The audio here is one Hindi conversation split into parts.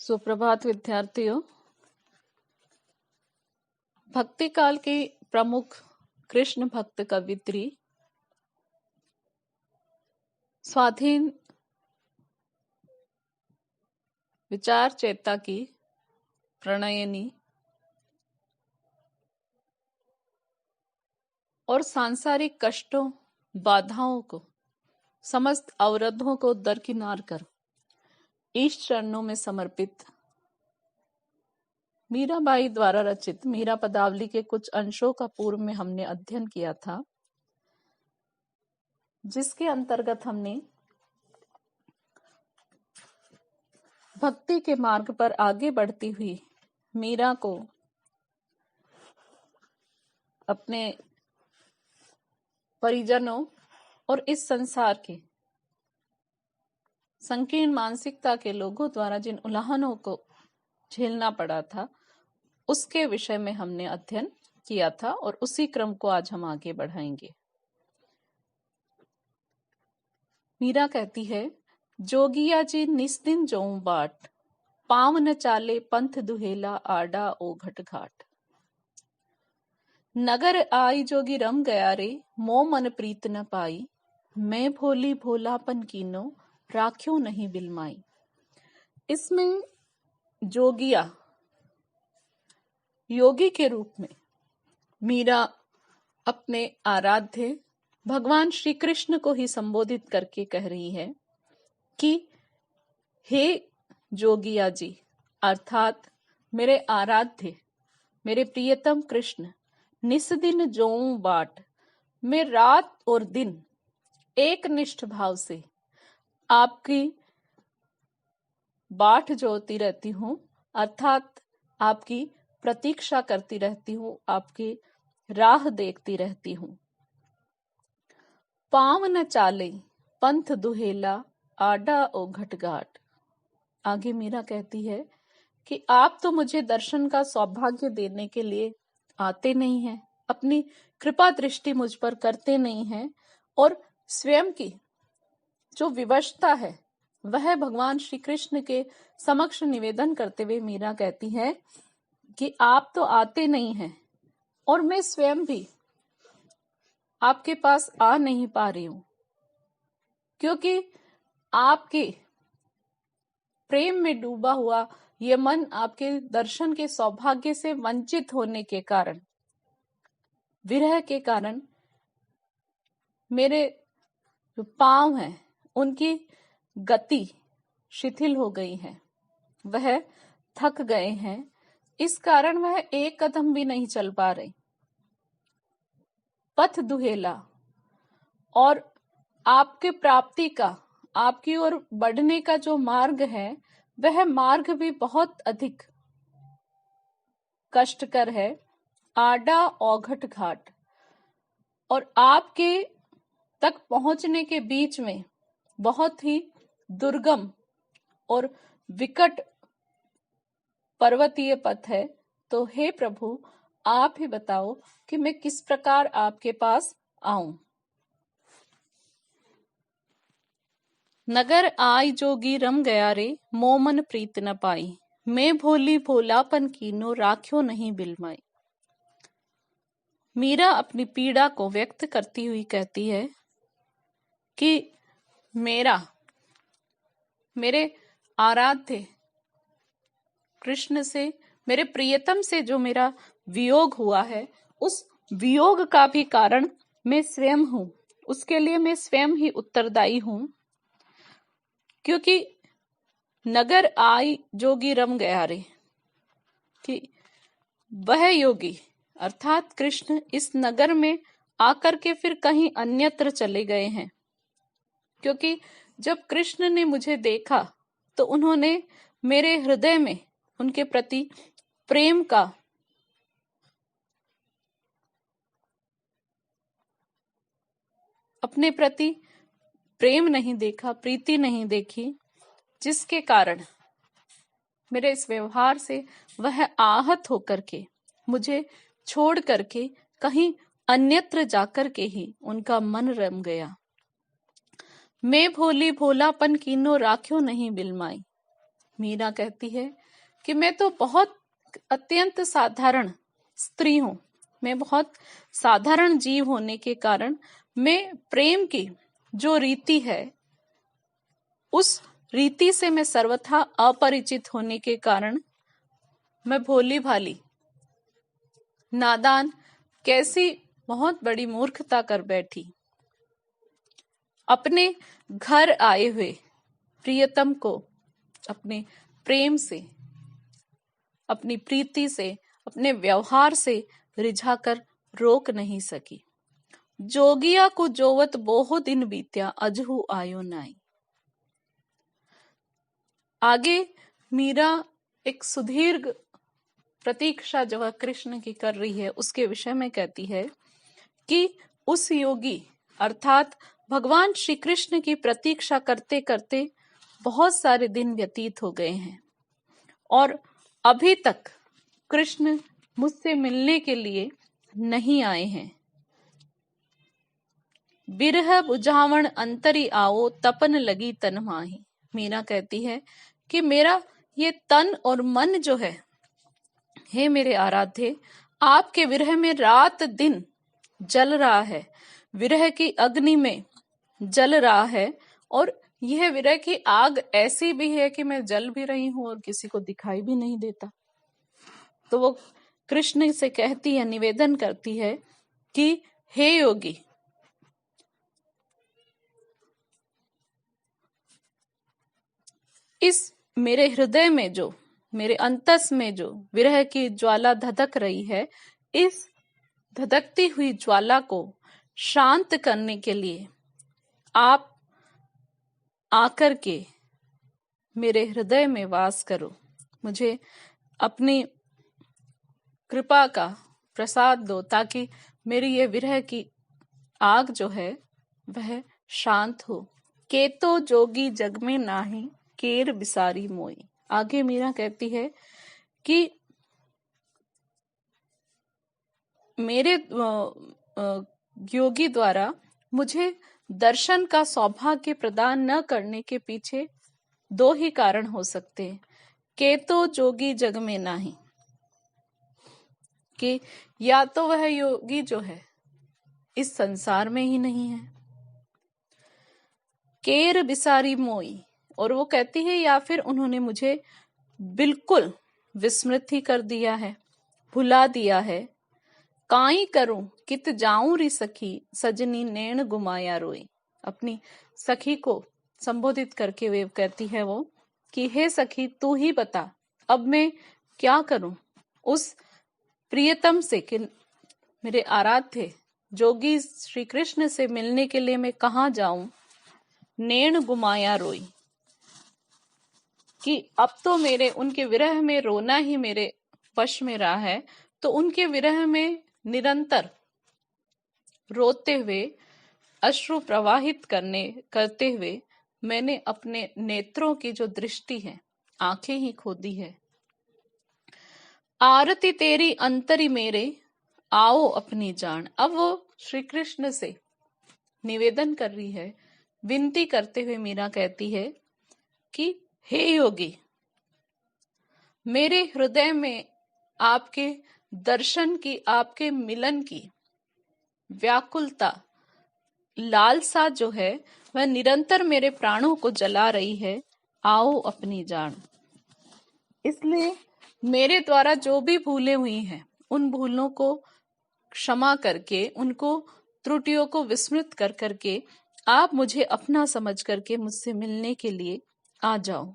सुप्रभात विद्यार्थियों। भक्ति काल की प्रमुख कृष्ण भक्त कवित्री स्वाधीन विचार चेता की प्रणयनी और सांसारिक कष्टों, बाधाओं को, समस्त अवरोधों को दरकिनार कर ईश चरणों में समर्पित मीराबाई द्वारा रचित मीरा पदावली के कुछ अंशों का पूर्व में हमने अध्ययन किया था, जिसके अंतर्गत हमने भक्ति के मार्ग पर आगे बढ़ती हुई मीरा को अपने परिजनों और इस संसार के संकीर्ण मानसिकता के लोगों द्वारा जिन उल्लंघनों को झेलना पड़ा था, उसके विषय में हमने अध्ययन किया था और उसी क्रम को आज हम आगे बढ़ाएंगे। मीरा कहती है, जोगिया जी निस्दिन जोऊं बाट, पाँव न चाले पंथ दुहेला आडा ओ घट घाट। नगर आई जोगी रम गया रे, मो मन प्रीत न पाई, मैं भोली भोलापन कीनो, राख्यो नहीं बिलमाई। इसमें जोगिया योगी के रूप में मीरा अपने आराध्य भगवान श्री कृष्ण को ही संबोधित करके कह रही है कि हे जोगिया जी, अर्थात मेरे आराध्य, मेरे प्रियतम कृष्ण, निस्दिन जोऊं बाट, मैं रात और दिन एक निष्ठ भाव से आपकी बाट जोती रहती हूँ, अर्थात आपकी प्रतीक्षा करती रहती हूँ, आपकी राह देखती रहती हूँ। पाँव न चाले पंथ दुहेला आडा ओ घट घाट। आगे मीरा कहती है कि आप तो मुझे दर्शन का सौभाग्य देने के लिए आते नहीं हैं, अपनी कृपा दृष्टि मुझ पर करते नहीं हैं, और स्वयं की जो विवशता है वह भगवान श्री कृष्ण के समक्ष निवेदन करते हुए मीरा कहती है कि आप तो आते नहीं हैं और मैं स्वयं भी आपके पास आ नहीं पा रही हूं, क्योंकि आपके प्रेम में डूबा हुआ ये मन आपके दर्शन के सौभाग्य से वंचित होने के कारण, विरह के कारण मेरे जो पांव हैं उनकी गति शिथिल हो गई है, वह थक गए हैं, इस कारण वह एक कदम भी नहीं चल पा रहे। पथ दुहेला, और आपके प्राप्ति का, आपकी ओर बढ़ने का जो मार्ग है वह मार्ग भी बहुत अधिक कष्टकर है, आडा औघट घाट, और आपके तक पहुंचने के बीच में बहुत ही दुर्गम और विकट पर्वतीय पथ है। तो हे प्रभु, आप ही बताओ कि मैं किस प्रकार आपके पास आऊं। नगर आई जोगी रम गया रे, मोमन प्रीत न पाई, मैं भोली भोलापन कीनो, राख्यो नहीं बिलमाई। मीरा अपनी पीड़ा को व्यक्त करती हुई कहती है कि मेरे आराध्य कृष्ण से, मेरे प्रियतम से जो मेरा वियोग हुआ है, उस वियोग का भी कारण मैं स्वयं हूं, उसके लिए मैं स्वयं ही उत्तरदायी हूं, क्योंकि नगर आई जोगी रम गया रे, कि वह योगी अर्थात कृष्ण इस नगर में आकर के फिर कहीं अन्यत्र चले गए हैं। क्योंकि जब कृष्ण ने मुझे देखा तो उन्होंने मेरे हृदय में उनके प्रति प्रेम का अपने प्रति प्रेम नहीं देखा, प्रीति नहीं देखी, जिसके कारण मेरे इस व्यवहार से वह आहत होकर के मुझे छोड़ करके कहीं अन्यत्र जाकर के ही उनका मन रम गया। मैं भोली भोलापन कीनो, राख्यो नहीं बिलमाई। मीरा कहती है कि मैं तो बहुत अत्यंत साधारण स्त्री हूं, मैं बहुत साधारण जीव होने के कारण मैं प्रेम की जो रीति है उस रीति से मैं सर्वथा अपरिचित होने के कारण मैं भोली भाली नादान कैसी बहुत बड़ी मूर्खता कर बैठी। अपने घर आए हुए प्रियतम को अपने प्रेम से, अपनी प्रीति से, अपने व्यवहार से रिझाकर रोक नहीं सकी। जोगिया को जोवत बहु दिन बीत्या अजहू आयो नाई। आगे मीरा एक सुदीर्घ प्रतीक्षा जो वह कृष्ण की कर रही है उसके विषय में कहती है कि उस योगी अर्थात भगवान श्री कृष्ण की प्रतीक्षा करते करते बहुत सारे दिन व्यतीत हो गए हैं और अभी तक कृष्ण मुझसे मिलने के लिए नहीं आए हैं। बिरह बुझावण अंतरी आओ तपन लगी तन माही। मीरा कहती है कि मेरा ये तन और मन जो है, हे मेरे आराध्य, आपके विरह में रात दिन जल रहा है, विरह की अग्नि में जल रहा है। और यह विरह की आग ऐसी भी है कि मैं जल भी रही हूं और किसी को दिखाई भी नहीं देता। तो वो कृष्ण से कहती है, निवेदन करती है कि हे योगी, इस मेरे हृदय में जो, मेरे अंतस में जो विरह की ज्वाला धधक रही है, इस धधकती हुई ज्वाला को शांत करने के लिए आप आकर के मेरे हृदय में वास करो, मुझे अपनी कृपा का प्रसाद दो ताकि मेरी ये विरह की आग जो है वह शांत हो। केतो जोगी जग में नाही केर बिसारी मोई। आगे मीरा कहती है कि मेरे योगी द्वारा मुझे दर्शन का सौभाग्य प्रदान न करने के पीछे दो ही कारण हो सकते हैं। केतो जोगी जग में नाही, कि या तो वह योगी जो है इस संसार में ही नहीं है, केर बिसारी मोई, और वो कहती है या फिर उन्होंने मुझे बिल्कुल विस्मृत ही कर दिया है, भुला दिया है। काई करूं कित जाऊं री सखी सजनी नैन गुमाया रोई। अपनी सखी को संबोधित करके वे कहती है वो कि हे सखी तू ही बता, अब मैं क्या करूं, उस प्रियतम से कि मेरे आराध्य जोगी श्री कृष्ण से मिलने के लिए मैं कहाँ जाऊं। नैन गुमाया रोई, कि अब तो मेरे उनके विरह में रोना ही मेरे वश में रहा है, तो उनके विरह में निरंतर रोते हुए, अश्रु प्रवाहित करते हुए मैंने अपने नेत्रों की जो दृष्टि है, आंखें ही खो दी है। आरती तेरी अंतरी मेरे आओ अपनी जान। अब वो श्री कृष्ण से निवेदन कर रही है, विनती करते हुए मीरा कहती है कि हे योगी, मेरे हृदय में आपके दर्शन की, आपके मिलन की व्याकुलता, लालसा जो है वह निरंतर मेरे प्राणों को जला रही है। आओ अपनी जान। इसलिए मेरे द्वारा जो भी भूलें हुई हैं उन भूलों को क्षमा करके, उनको त्रुटियों को विस्मृत कर करके आप मुझे अपना समझ करके मुझसे मिलने के लिए आ जाओ।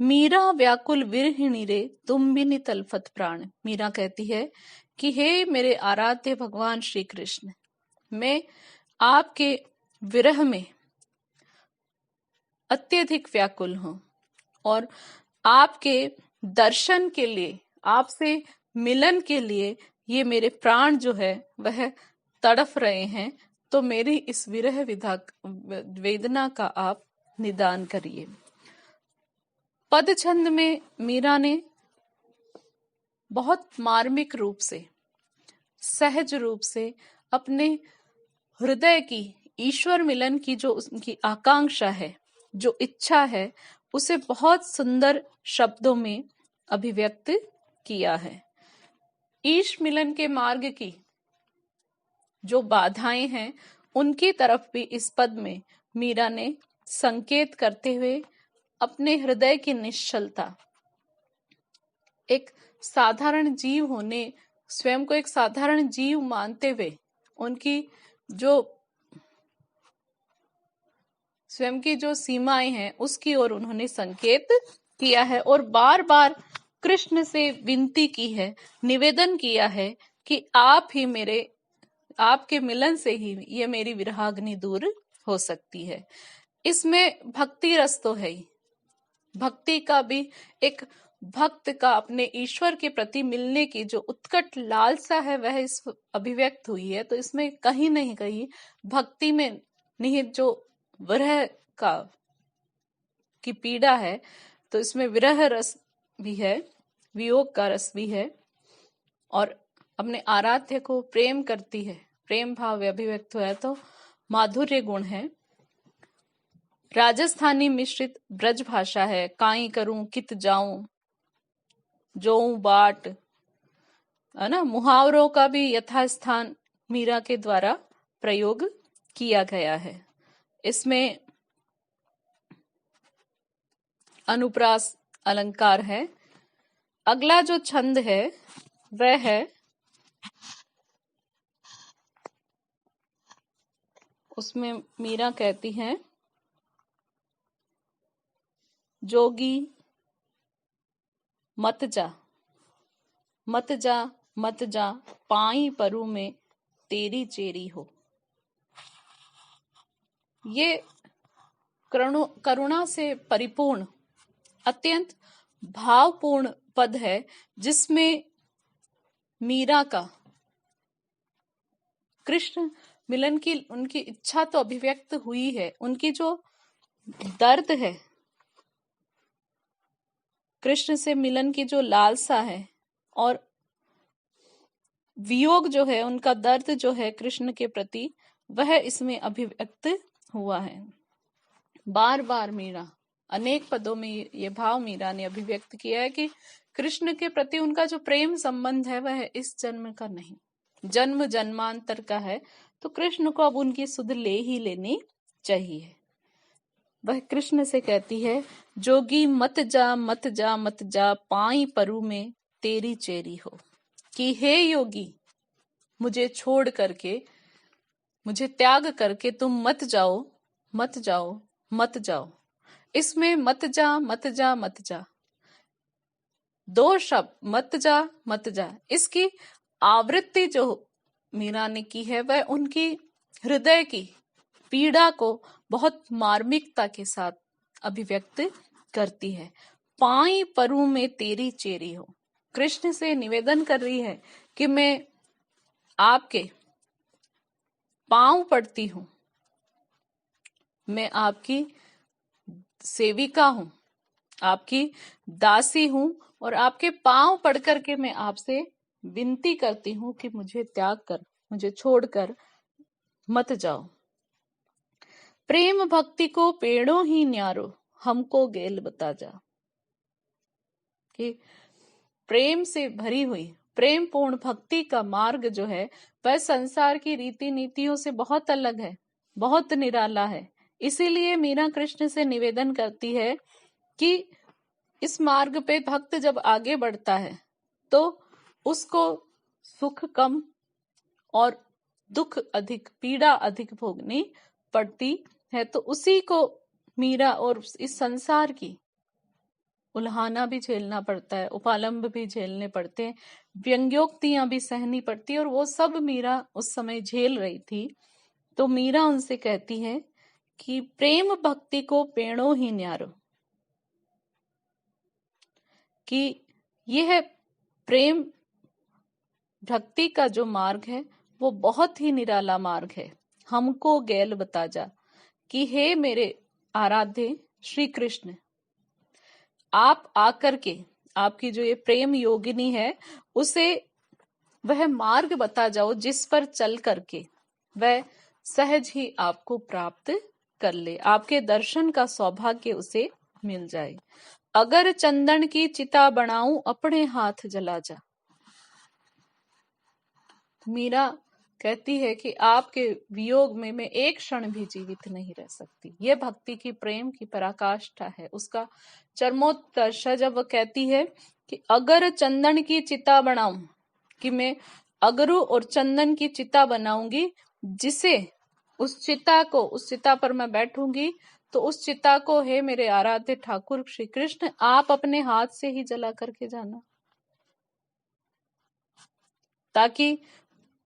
मीरा व्याकुल विरहिणी रे तुम बिन तलफत प्राण। मीरा कहती है कि हे मेरे आराध्य भगवान श्री कृष्ण, मैं आपके विरह में अत्यधिक व्याकुल हूं और आपके दर्शन के लिए, आपसे मिलन के लिए ये मेरे प्राण जो है वह तड़फ रहे हैं। तो मेरी इस विरह वेदना का आप निदान करिए। पद छंद में मीरा ने बहुत मार्मिक रूप से, सहज रूप से अपने हृदय की ईश्वर मिलन की जो उनकी आकांक्षा है, जो इच्छा है, उसे बहुत सुंदर शब्दों में अभिव्यक्त किया है। ईश मिलन के मार्ग की जो बाधाएं हैं उनकी तरफ भी इस पद में मीरा ने संकेत करते हुए अपने हृदय की निश्चलता, एक साधारण जीव होने, स्वयं को एक साधारण जीव मानते हुए उनकी जो स्वयं की जो सीमाएं हैं उसकी ओर उन्होंने संकेत किया है और बार बार कृष्ण से विनती की है, निवेदन किया है कि आप ही मेरे, आपके मिलन से ही ये मेरी विरहाग्नि दूर हो सकती है। इसमें भक्ति रस तो है ही, भक्ति का भी एक भक्त का अपने ईश्वर के प्रति मिलने की जो उत्कट लालसा है वह इस अभिव्यक्त हुई है। तो इसमें कहीं नहीं कहीं भक्ति में निहित जो विरह का की पीड़ा है, तो इसमें विरह रस भी है, वियोग का रस भी है और अपने आराध्य को प्रेम करती है, प्रेम भाव अभिव्यक्त हुआ है तो माधुर्य गुण है। राजस्थानी मिश्रित ब्रज भाषा है, काई करूं कित जाऊं जोऊं बाट, है ना। मुहावरों का भी यथास्थान मीरा के द्वारा प्रयोग किया गया है। इसमें अनुप्रास अलंकार है। अगला जो छंद है वह है, उसमें मीरा कहती हैं, जोगी मत जा मत जा मत जा, पाई परु में तेरी चेरी हो। ये करुणा से परिपूर्ण अत्यंत भावपूर्ण पद है जिसमें मीरा का कृष्ण मिलन की उनकी इच्छा तो अभिव्यक्त हुई है, उनकी जो दर्द है, कृष्ण से मिलन की जो लालसा है और वियोग जो है, उनका दर्द जो है कृष्ण के प्रति, वह इसमें अभिव्यक्त हुआ है। बार बार मीरा अनेक पदों में ये भाव मीरा ने अभिव्यक्त किया है कि कृष्ण के प्रति उनका जो प्रेम संबंध है वह इस जन्म का नहीं, जन्म जन्मांतर का है। तो कृष्ण को अब उनकी सुध ले ही लेनी चाहिए। वह कृष्ण से कहती है, जोगी मत जा मत जा मत जा, पाई परु में तेरी चेरी हो। कि हे योगी, मुझे छोड़ करके, मुझे त्याग करके तुम मत जाओ मत जाओ मत जाओ। इसमें मत जा मत जा मत जा दो शब्द, मत जा मत जा, इसकी आवृत्ति जो मीरा ने की है वह उनकी हृदय की पीड़ा को बहुत मार्मिकता के साथ अभिव्यक्त करती है। पाई परु में तेरी चेरी हो, कृष्ण से निवेदन कर रही है कि मैं आपके पांव पड़ती हूं, मैं आपकी सेविका हूं, आपकी दासी हूं और आपके पांव पड़ करके मैं आपसे विनती करती हूं कि मुझे त्याग कर, मुझे छोड़कर मत जाओ। प्रेम भक्ति को पेड़ों ही न्यारो, हमको गेल बता जा। कि प्रेम से भरी हुई प्रेम पूर्ण भक्ति का मार्ग जो है वह संसार की रीति नीतियों से बहुत अलग है, बहुत निराला है। इसीलिए मीरा कृष्ण से निवेदन करती है कि इस मार्ग पे भक्त जब आगे बढ़ता है तो उसको सुख कम और दुख अधिक, पीड़ा अधिक भोगनी पड़ती है। तो उसी को मीरा और इस संसार की उल्हाना भी झेलना पड़ता है, उपालंब भी झेलने पड़ते हैं, व्यंग्योक्तियां भी सहनी पड़ती है और वो सब मीरा उस समय झेल रही थी। तो मीरा उनसे कहती है कि प्रेम भक्ति को पेड़ों ही न्यारो, कि यह प्रेम भक्ति का जो मार्ग है वो बहुत ही निराला मार्ग है। हमको गैल बता जा, कि हे मेरे आराध्य श्री कृष्ण, आप आकर के आपकी जो ये प्रेम योगिनी है उसे वह मार्ग बता जाओ जिस पर चल करके वह सहज ही आपको प्राप्त कर ले, आपके दर्शन का सौभाग्य उसे मिल जाए। अगर चंदन की चिता बनाऊं अपने हाथ जला जा। मीरा कहती है कि आपके वियोग में मैं एक क्षण भी जीवित नहीं रह सकती। ये भक्ति की प्रेम की पराकाष्ठा है, उसका चरमोत्कर्ष है जब वह कहती है कि अगर चंदन की चिता बनाऊं, कि मैं अगरू और चंदन की चिता बनाऊंगी, जिसे उस चिता पर मैं बैठूंगी, तो उस चिता को हे मेरे आराध्य ठाकुर श्री कृष्ण आप अपने हाथ से ही जला करके जाना, ताकि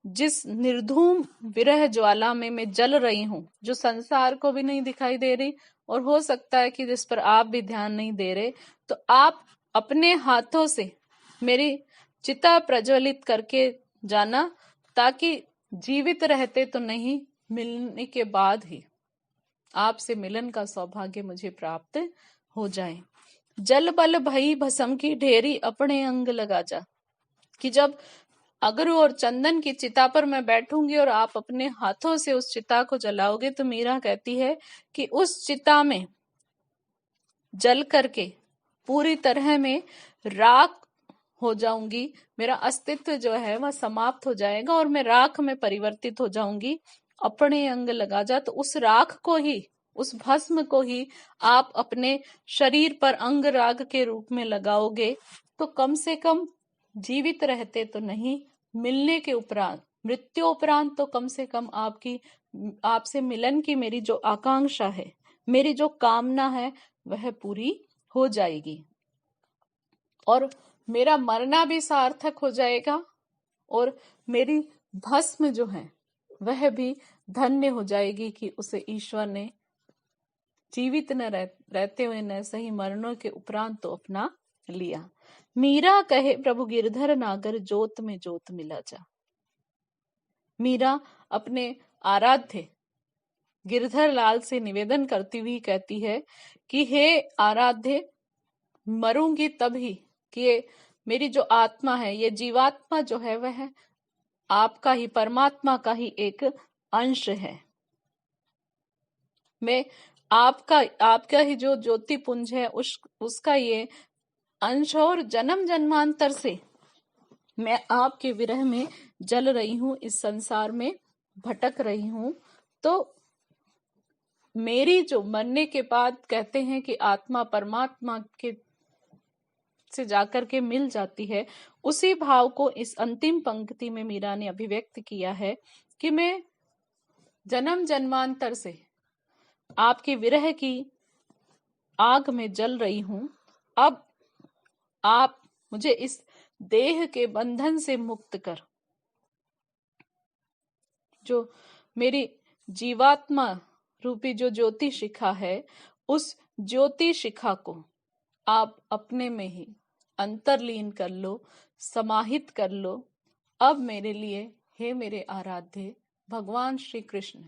जिस निर्धूम विरह ज्वाला में मैं जल रही हूं, जो संसार को भी नहीं दिखाई दे रही और हो सकता है कि जिस पर आप भी ध्यान नहीं दे रहे, तो आप अपने हाथों से मेरी चिता प्रज्वलित करके जाना, ताकि जीवित रहते तो नहीं, मिलने के बाद ही आपसे मिलन का सौभाग्य मुझे प्राप्त हो जाए। जल बल भई भस्म की ढेरी अपने अंग लगा जा, कि जब अगरू और चंदन की चिता पर मैं बैठूंगी और आप अपने हाथों से उस चिता को जलाओगे, तो मीरा कहती है कि उस चिता में जल करके पूरी तरह में राख हो जाऊंगी, मेरा अस्तित्व जो है वह समाप्त हो जाएगा और मैं राख में परिवर्तित हो जाऊंगी। अपने अंग लगा जा, तो उस राख को ही, उस भस्म को ही आप अपने शरीर पर अंग राग के रूप में लगाओगे, तो कम से कम जीवित रहते तो नहीं, मिलने के उपरांत, मृत्यु उपरांत तो कम से कम आपसे मिलन की मेरी जो आकांक्षा है, मेरी जो कामना है, वह पूरी हो जाएगी और मेरा मरना भी सार्थक हो जाएगा और मेरी भस्म जो है वह भी धन्य हो जाएगी कि उसे ईश्वर ने जीवित न रहते हुए न सही मरणों के उपरांत तो अपना लिया। मीरा कहे प्रभु गिरधर नागर जोत में जोत मिला जा। मीरा अपने आराध्य गिरधर लाल से निवेदन करती हुई कहती है कि हे आराध्य, मरूंगी तभी कि मेरी जो आत्मा है, ये जीवात्मा जो है वह आपका ही, परमात्मा का ही एक अंश है। मैं आपका ही जो ज्योति पुंज है उसका ये अंश, और जन्म जन्मांतर से मैं आपके विरह में जल रही हूं, इस संसार में भटक रही हूं। तो मेरी जो मरने के बाद कहते हैं कि आत्मा परमात्मा के से जाकर के मिल जाती है, उसी भाव को इस अंतिम पंक्ति में मीरा ने अभिव्यक्त किया है कि मैं जन्म जन्मांतर से आपके विरह की आग में जल रही हूं, अब आप मुझे इस देह के बंधन से मुक्त कर, जो मेरी जीवात्मा रूपी जो ज्योति शिखा है, उस ज्योति शिखा को आप अपने में ही अंतर्लीन कर लो, समाहित कर लो। अब मेरे लिए हे मेरे आराध्य भगवान श्री कृष्ण,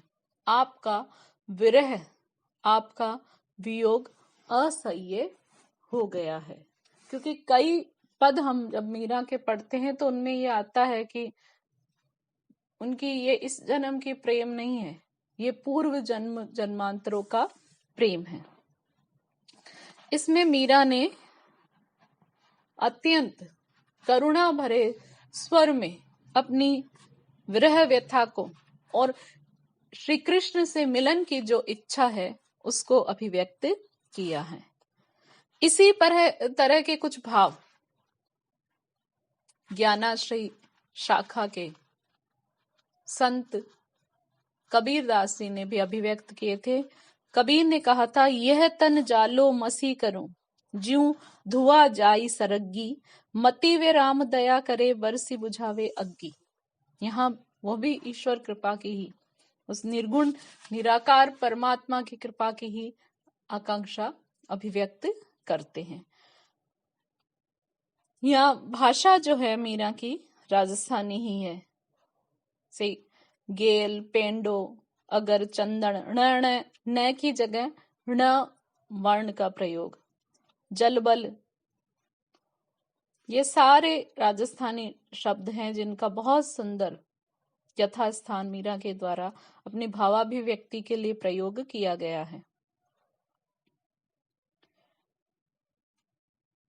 आपका विरह, आपका वियोग असह्य हो गया है। क्योंकि कई पद हम जब मीरा के पढ़ते हैं तो उनमें ये आता है कि उनकी ये इस जन्म की प्रेम नहीं है, ये पूर्व जन्म जन्मांतरों का प्रेम है। इसमें मीरा ने अत्यंत करुणा भरे स्वर में अपनी विरह व्यथा को और श्री कृष्ण से मिलन की जो इच्छा है उसको अभिव्यक्त किया है। इसी तरह के कुछ भाव ज्ञानाश्रय शाखा के संत कबीर दास जी ने भी अभिव्यक्त किए थे। कबीर ने कहा था, यह तन जालो मसी करूं, ज्यूं धुआ जाई सरग्गी, मति वे राम दया करे, बरसी बुझावे अग्गी। यहाँ वो भी ईश्वर कृपा की ही, उस निर्गुण निराकार परमात्मा की कृपा की ही आकांक्षा अभिव्यक्त करते हैं। यहाँ भाषा जो है मीरा की राजस्थानी ही है। से गेल, पेंडो, अगर, चंदन, न की जगह न वर्ण का प्रयोग, जलबल, ये सारे राजस्थानी शब्द हैं जिनका बहुत सुंदर यथास्थान मीरा के द्वारा अपनी भावाभिव्यक्ति के लिए प्रयोग किया गया है।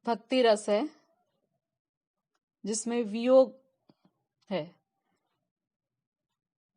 भक्ति रस है जिसमें वियोग है।